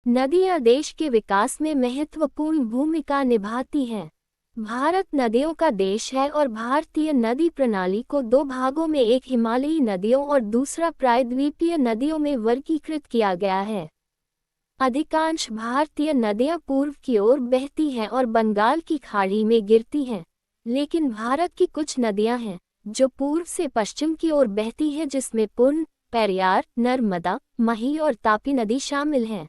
नदियां देश के विकास में महत्वपूर्ण भूमिका निभाती हैं। भारत नदियों का देश है और भारतीय नदी प्रणाली को दो भागों में, एक हिमालयी नदियों और दूसरा प्रायद्वीपीय नदियों में वर्गीकृत किया गया है। अधिकांश भारतीय नदियां पूर्व की ओर बहती हैं और बंगाल की खाड़ी में गिरती हैं, लेकिन भारत की कुछ नदियां हैं जो पूर्व से पश्चिम की ओर बहती हैं, जिसमें पूर्ण, पेरियार, नर्मदा, मही और तापी नदी शामिल हैं।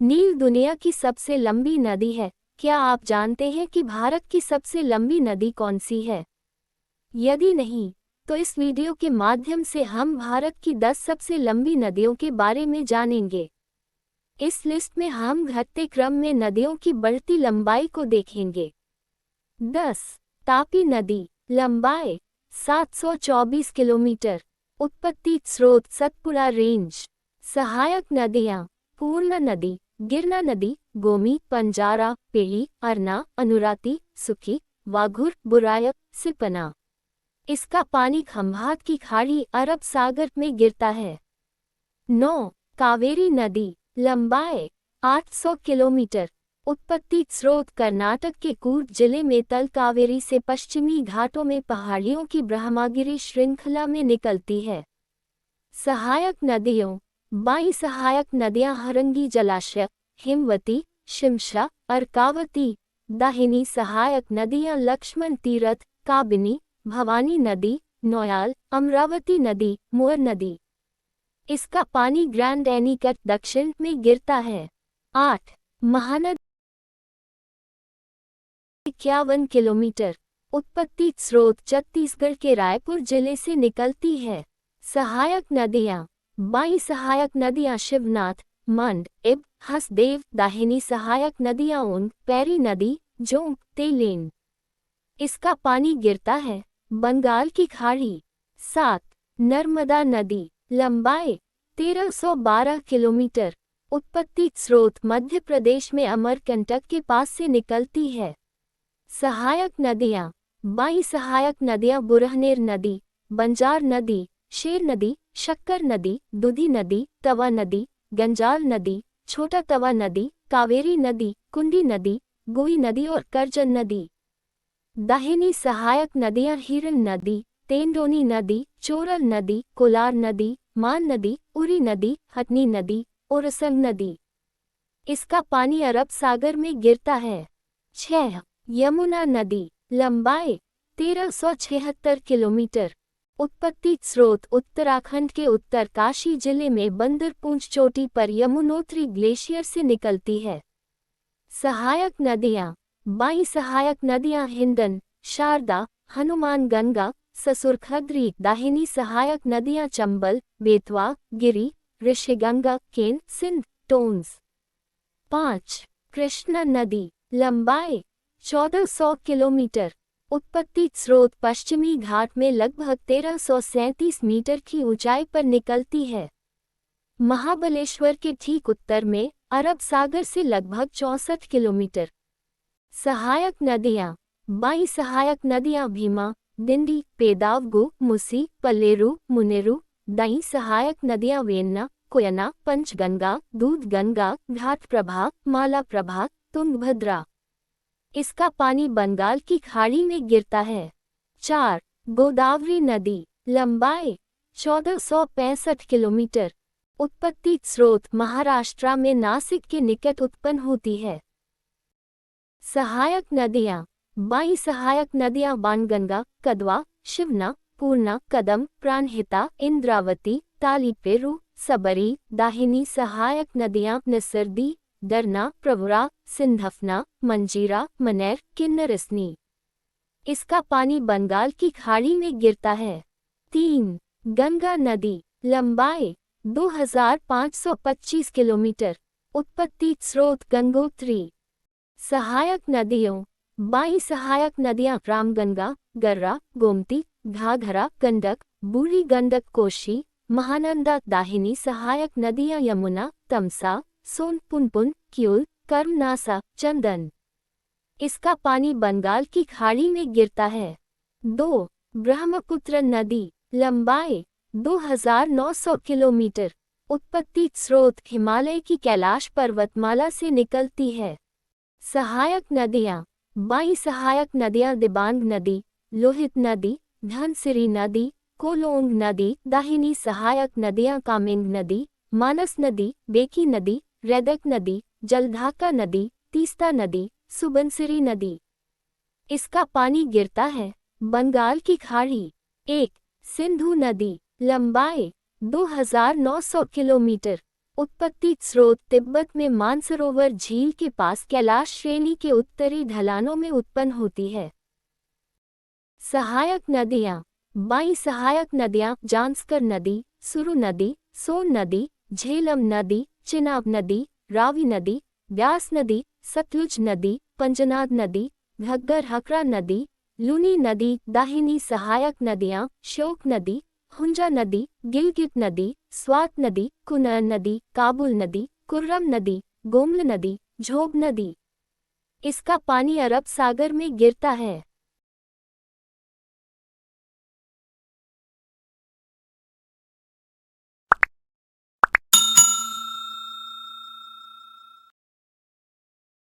नील दुनिया की सबसे लंबी नदी है। क्या आप जानते हैं कि भारत की सबसे लंबी नदी कौन सी है? यदि नहीं, तो इस वीडियो के माध्यम से हम भारत की 10 सबसे लंबी नदियों के बारे में जानेंगे। इस लिस्ट में हम घटते क्रम में नदियों की बढ़ती लंबाई को देखेंगे। 10. तापी नदी। लंबाई 724 किलोमीटर। उत्पत्ति स्रोत सतपुड़ा रेंज। सहायक नदियां: पूर्णा नदी, गिरना नदी, गोमी, पंजारा, पेड़ी, अरना, अनुराती, सुखी, वाघुर, बुरायक, सिपना। इसका पानी खंभात की खाड़ी अरब सागर में गिरता है। 9. कावेरी नदी। लंबाई 800 किलोमीटर। उत्पत्ति स्रोत कर्नाटक के कूर्ग जिले में तलकावेरी से पश्चिमी घाटों में पहाड़ियों की ब्रह्मगिरी श्रृंखला में निकलती है। सहायक नदियों: बाई सहायक नदियां हरंगी जलाशय, हिमवती, शिमशा, अर्कावती। दाहिनी सहायक नदियां लक्ष्मण तीरथ, काबिनी, भवानी नदी, नोयाल, अमरावती नदी, मुअर नदी। इसका पानी ग्रैंड एनीकट दक्षिण में गिरता है। 8. महानदी। 51 किलोमीटर। उत्पत्ति स्रोत छत्तीसगढ़ के रायपुर जिले से निकलती है। सहायक नदियां: बाई सहायक नदियां शिवनाथ, मंड, इब, हसदेव। दाहिनी सहायक नदियां ऊन, पैरी नदी, जोंक, तेलेन। इसका पानी गिरता है बंगाल की खाड़ी। 7. नर्मदा नदी। लंबाई 1312 किलोमीटर। उत्पत्ति स्रोत मध्य प्रदेश में अमरकंटक के पास से निकलती है। सहायक नदियां: बाई सहायक नदियां बुरहनेर नदी, बंजार नदी, शेर नदी, शक्कर नदी, दुधी नदी, तवा नदी, गंजाल नदी, छोटा तवा नदी, कावेरी नदी, कुंडी नदी, गुई नदी और करजन नदी। दाहिनी सहायक नदियां हिरन नदी, तेंडोनी नदी, चोरल नदी, कोलार नदी, मान नदी, उरी नदी, हटनी नदी, ओरसंग नदी। इसका पानी अरब सागर में गिरता है। 6. यमुना नदी। लंबाई 1376 किलोमीटर। उत्पत्ति स्रोत उत्तराखंड के उत्तरकाशी जिले में बंदरपूंछ चोटी पर यमुनोत्री ग्लेशियर से निकलती है। सहायक नदियां: बाई सहायक नदियां हिंडन, शारदा, हनुमान गंगा, ससुर खद्री। दाहिनी सहायक नदियां चंबल, बेतवा, गिरी, ऋषिगंगा, केन, सिंध, टोन्स। 5. कृष्णा नदी। लंबाई 1400 किलोमीटर। उत्पत्ति स्रोत पश्चिमी घाट में लगभग 1337 मीटर की ऊंचाई पर निकलती है। महाबलेश्वर के ठीक उत्तर में, अरब सागर से लगभग 64 किलोमीटर। सहायक नदियां: बाई सहायक नदियां भीमा, दिंडी, पेदावगु, मुसी, पलेरू, मुनेरू। दाई सहायक नदियां वेन्ना, कोयना, पंचगंगा, दूधगंगा, घाटप्रभा, मालाप्रभा, तुंगभद्रा। इसका पानी बंगाल की खाड़ी में गिरता है। 4. गोदावरी नदी। लंबाई 1465 किलोमीटर। उत्पत्ति स्रोत महाराष्ट्र में नासिक के निकट उत्पन्न होती है। सहायक नदियां: बाई सहायक नदियां बाणगंगा, कदवा, शिवना, पूर्णा, कदम, प्राणहिता, इंद्रावती, तालीपेरू, सबरी। दाहिनी सहायक नदियां निसर्दी, दरना, प्रवरा, सिंधफना, मंजीरा, मनेर, किन्नरसनी। इसका पानी बंगाल की खाड़ी में गिरता है। 3. गंगा नदी। लंबाई 2525 किलोमीटर। उत्पत्ति स्रोत गंगोत्री। सहायक नदियों: बाई सहायक नदियां रामगंगा, गर्रा, गोमती, घाघरा, गंडक, बूढ़ी गंडक, कोशी, महानंदा। दाहिनी सहायक नदियां यमुना, तमसा, सोन, पुनपुन, क्यूल, कर्मनासा, चंदन। इसका पानी बंगाल की खाड़ी में गिरता है। 2. ब्रह्मपुत्र नदी। लंबाई 2900 किलोमीटर। उत्पत्ति स्रोत हिमालय की कैलाश पर्वतमाला से निकलती है। सहायक नदियाँ। बाई सहायक नदियाँ दिबांग नदी, लोहित नदी, धनसिरी नदी, कोलोंग नदी। दाहिनी सहायक नदियाँ कामेंग नदी, मानस नदी, बेकी नदी, रैदक नदी, जलढाका नदी, तीस्ता नदी, सुबनसिरी नदी। इसका पानी गिरता है बंगाल की खाड़ी। 1. सिंधु नदी, लंबाई 2900 किलोमीटर। उत्पत्ति स्रोत तिब्बत में मानसरोवर झील के पास कैलाश श्रेणी के उत्तरी ढलानों में उत्पन्न होती है। सहायक नदियाँ। बाई सहायक नदियाँ जांस्कर नदी, सुरु नदी, सोन नदी, झेलम नदी, चिनाब नदी, रावी नदी, ब्यास नदी, सतलुज नदी, पंजनाद नदी, घग्गर हकरा नदी, लूनी नदी। दाहिनी सहायक नदियाँ श्योक नदी, हुंजा नदी, गिलगित नदी, स्वात नदी, कुनर नदी, काबुल नदी, कुर्रम नदी, गोमल नदी, झोब नदी। इसका पानी अरब सागर में गिरता है।